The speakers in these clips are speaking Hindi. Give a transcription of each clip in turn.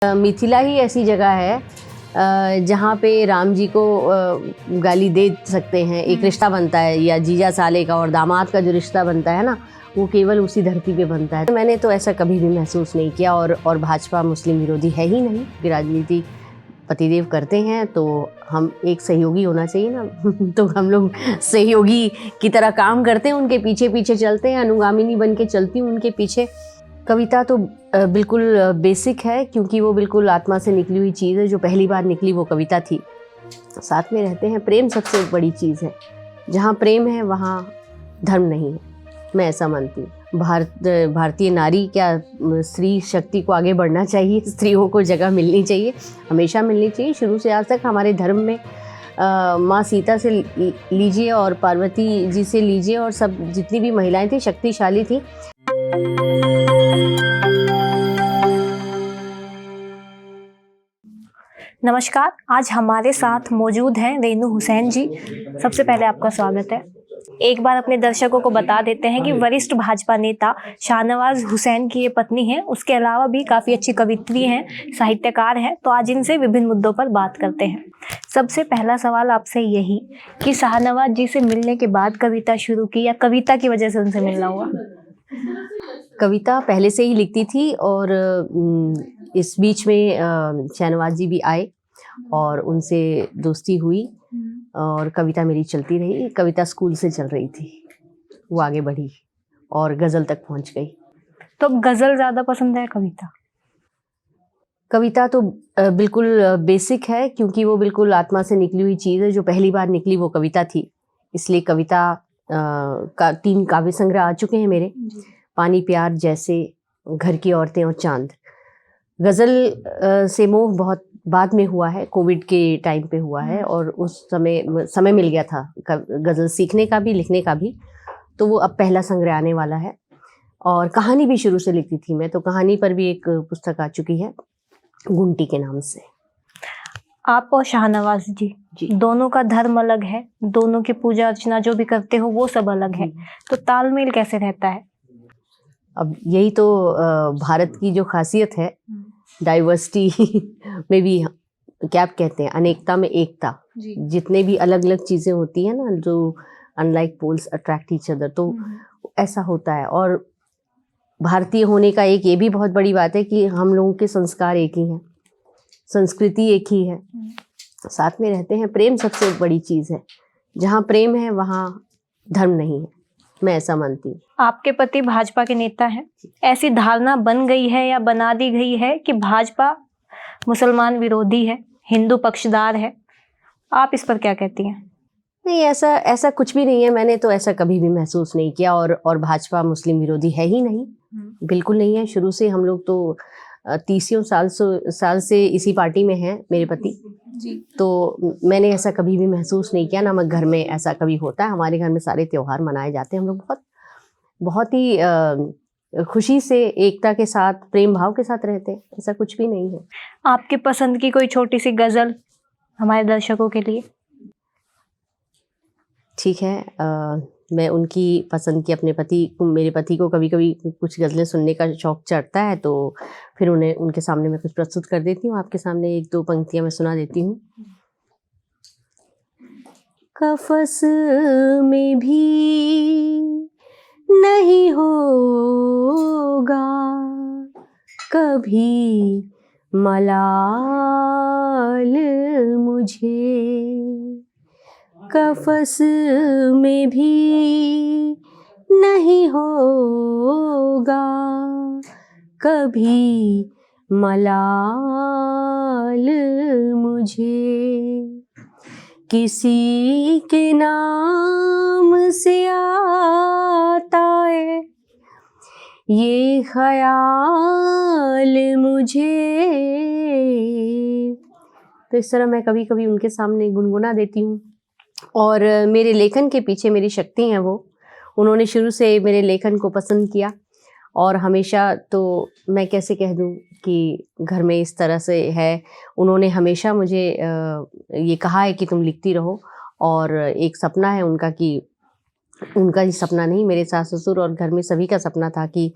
मिथिला ही ऐसी जगह है जहाँ पे राम जी को गाली दे सकते हैं, एक रिश्ता बनता है, या जीजा साले का और दामाद का जो रिश्ता बनता है ना, वो केवल उसी धरती पे बनता है। मैंने तो ऐसा कभी भी महसूस नहीं किया। और भाजपा मुस्लिम विरोधी है ही नहीं। राजनीति पतिदेव करते हैं तो हम एक सहयोगी होना चाहिए ना तो हम लोग सहयोगी की तरह काम करते हैं, उनके पीछे पीछे चलते हैं, अनुगामिनी बन के चलती हूँ उनके पीछे। कविता तो बिल्कुल बेसिक है, क्योंकि वो बिल्कुल आत्मा से निकली हुई चीज़ है। जो पहली बार निकली वो कविता थी। साथ में रहते हैं, प्रेम सबसे बड़ी चीज़ है। जहाँ प्रेम है वहाँ धर्म नहीं है, मैं ऐसा मानती हूँ। भारतीय नारी क्या, स्त्री शक्ति को आगे बढ़ना चाहिए, स्त्रियों को जगह मिलनी चाहिए, हमेशा मिलनी चाहिए। शुरू से आज तक हमारे धर्म में माँ सीता से लीजिए और पार्वती जी से लीजिए, और सब जितनी भी महिलाएं थी शक्तिशाली थी। नमस्कार, आज हमारे साथ मौजूद हैं रेनू हुसैन जी। सबसे पहले आपका स्वागत है। एक बार अपने दर्शकों को बता देते हैं कि वरिष्ठ भाजपा नेता शाहनवाज हुसैन की ये पत्नी हैं। उसके अलावा भी काफ़ी अच्छी कवित्री हैं, साहित्यकार हैं। तो आज इनसे विभिन्न मुद्दों पर बात करते हैं। सबसे पहला सवाल आपसे यही कि शाहनवाज जी से मिलने के बाद कविता शुरू की, या कविता की वजह से उनसे मिलना हुआ? कविता पहले से ही लिखती थी, और इस बीच में शाहनवाज जी भी आए और उनसे दोस्ती हुई, और कविता मेरी चलती रही। कविता स्कूल से चल रही थी, वो आगे बढ़ी और गज़ल तक पहुंच गई। तो अब गज़ल ज़्यादा पसंद है कविता? कविता तो बिल्कुल बेसिक है, क्योंकि वो बिल्कुल आत्मा से निकली हुई चीज़ है। जो पहली बार निकली वो कविता थी, इसलिए कविता का 3 काव्य संग्रह आ चुके हैं मेरे। पानी प्यार जैसे, घर की औरतें और चांद। गज़ल से मोह बहुत बाद में हुआ है, कोविड के टाइम पे हुआ है, और उस समय मिल गया था गज़ल सीखने का भी, लिखने का भी। तो वो अब पहला संग्रह आने वाला है। और कहानी भी शुरू से लिखती थी मैं, तो कहानी पर भी एक पुस्तक आ चुकी है गुंटी के नाम से। आप और शाहनवाज जी दोनों का धर्म अलग है, दोनों की पूजा अर्चना जो भी करते हो वो सब अलग है, तो तालमेल कैसे रहता है? अब यही तो भारत की जो खासियत है, डाइवर्सिटी में भी, क्या आप कहते हैं, अनेकता में एकता। जितने भी अलग अलग चीज़ें होती हैं ना, जो unlike poles attract each other, तो ऐसा होता है। और भारतीय होने का एक ये भी बहुत बड़ी बात है कि हम लोगों के संस्कार एक ही हैं, संस्कृति एक ही है, साथ में रहते हैं। प्रेम सबसे बड़ी चीज़ है। जहाँ प्रेम है वहाँ धर्म नहीं है, मैं ऐसा मानती हूँ। आपके पति भाजपा के नेता हैं। ऐसी धारणा बन गई है या बना दी गई है कि भाजपा मुसलमान विरोधी है, हिंदू पक्षदार है। आप इस पर क्या कहती हैं? नहीं, ऐसा कुछ भी नहीं है। मैंने तो ऐसा कभी भी महसूस नहीं किया। और भाजपा मुस्लिम विरोधी है ही नहीं, बिल्कुल नहीं है। शुरू से हम लोग तो 30 साल से इसी पार्टी में हैं, मेरे पति जी। तो मैंने ऐसा कभी भी महसूस नहीं किया। ना मैं घर में ऐसा कभी होता है। हमारे घर में सारे त्योहार मनाए जाते हैं। हम लोग बहुत ही खुशी से, एकता के साथ, प्रेम भाव के साथ रहते हैं। ऐसा कुछ भी नहीं है। आपके पसंद की कोई छोटी सी गज़ल हमारे दर्शकों के लिए? ठीक है, मैं उनकी पसंद की, मेरे पति को कभी कभी कुछ गज़लें सुनने का शौक चढ़ता है, तो फिर उनके सामने मैं कुछ प्रस्तुत कर देती हूँ। आपके सामने 1-2 पंक्तियाँ मैं सुना देती हूँ। कफस में भी नहीं होगा कभी मलाल मुझे, कफस में भी नहीं होगा कभी मलाल मुझे, किसी के नाम से आता है ये ख्याल मुझे। तो इस तरह मैं कभी कभी उनके सामने गुनगुना देती हूँ। और मेरे लेखन के पीछे मेरी शक्ति हैं वो। उन्होंने शुरू से मेरे लेखन को पसंद किया, और हमेशा, तो मैं कैसे कह दूँ कि घर में इस तरह से है। उन्होंने हमेशा मुझे ये कहा है कि तुम लिखती रहो, और एक सपना है उनका कि उनका ही सपना नहीं, मेरे सास ससुर और घर में सभी का सपना था कि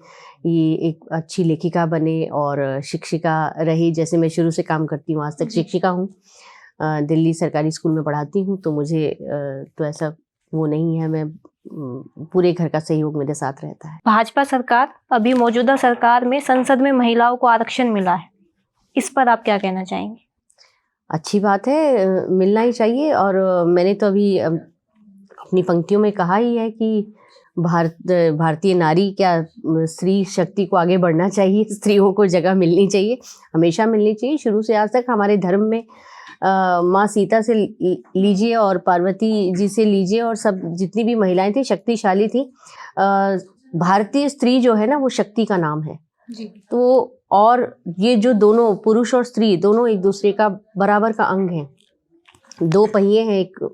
ये एक अच्छी लेखिका बने और शिक्षिका रही। जैसे मैं शुरू से काम करती हूँ, आज तक शिक्षिका हूँ, दिल्ली सरकारी स्कूल में पढ़ाती हूँ, तो मुझे तो ऐसा वो नहीं है, मैं पूरे घर का सहयोग मेरे साथ रहता है। भाजपा सरकार, अभी मौजूदा सरकार में संसद में महिलाओं को आरक्षण मिला है, इस पर आप क्या कहना चाहेंगे? अच्छी बात है, मिलना ही चाहिए। और मैंने तो अभी अपनी पंक्तियों में कहा ही है कि भारतीय नारी क्या, स्त्री शक्ति को आगे बढ़ना चाहिए, स्त्रियों को जगह मिलनी चाहिए, हमेशा मिलनी चाहिए। शुरू से आज तक हमारे धर्म में माँ सीता से लीजिए और पार्वती जी से लीजिए और सब जितनी भी महिलाएं थी शक्तिशाली थी। भारतीय स्त्री जो है ना, वो शक्ति का नाम है जी। तो और ये जो दोनों पुरुष और स्त्री दोनों एक दूसरे का बराबर का अंग हैं, दो पहिए हैं एक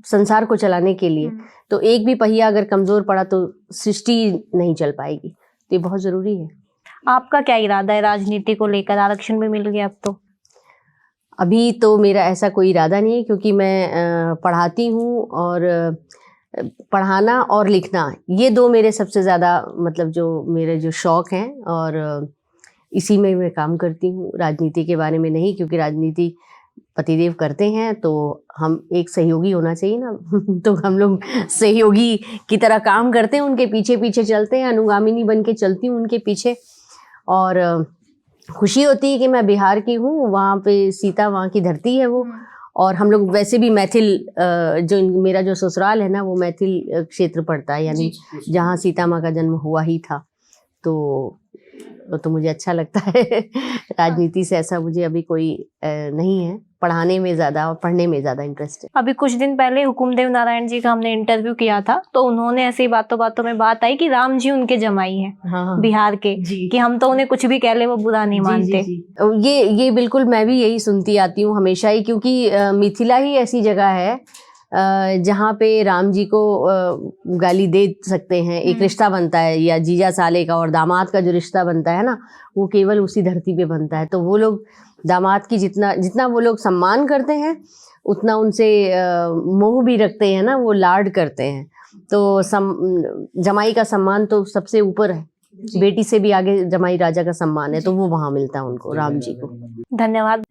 संसार को चलाने के लिए। तो एक भी पहिया अगर कमजोर पड़ा तो सृष्टि नहीं चल पाएगी, तो ये बहुत जरूरी है। आपका क्या इरादा है राजनीति को लेकर? आरक्षण भी मिल गया अब तो। अभी तो मेरा ऐसा कोई इरादा नहीं है, क्योंकि मैं पढ़ाती हूँ और पढ़ाना और लिखना ये दो मेरे सबसे ज़्यादा मतलब जो मेरे जो शौक़ हैं, और इसी में मैं काम करती हूँ। राजनीति के बारे में नहीं, क्योंकि राजनीति पतिदेव करते हैं तो हम एक सहयोगी होना चाहिए ना तो हम लोग सहयोगी की तरह काम करते हैं, उनके पीछे पीछे चलते हैं, अनुगामिनी बन के चलती हूँ उनके पीछे। और खुशी होती है कि मैं बिहार की हूँ, वहाँ पे सीता वहाँ की धरती है वो। और हम लोग वैसे भी मैथिल, जो मेरा जो ससुराल है ना वो मैथिल क्षेत्र पड़ता है, यानी जहाँ सीता माँ का जन्म हुआ ही था। तो मुझे अच्छा लगता है राजनीति से ऐसा मुझे अभी कोई नहीं है, पढ़ाने में ज़्यादा और पढ़ने में ज़्यादा इंटरेस्ट है। अभी कुछ दिन पहले हुकुमदेव नारायण जी का हमने इंटरव्यू किया था, तो उन्होंने ऐसी बातों बातों में बात आई कि राम जी उनके जमाई हैं। हाँ। बिहार के कि हम तो उन्हें कुछ भी कह ले वो बुरा नहीं मानते। ये बिल्कुल मैं भी यही सुनती आती हूँ हमेशा ही, क्योंकि मिथिला ही ऐसी जगह है जहाँ पे राम जी को गाली दे सकते हैं। एक रिश्ता बनता है, या जीजा साले का और दामाद का जो रिश्ता बनता है ना, वो केवल उसी धरती पे बनता है। तो वो लोग दामाद की जितना वो लोग सम्मान करते हैं, उतना उनसे मोह भी रखते हैं ना, वो लाड करते हैं। तो जमाई का सम्मान तो सबसे ऊपर है, बेटी से भी आगे जमाई राजा का सम्मान है, तो वो वहाँ मिलता है उनको, राम जी को। धन्यवाद।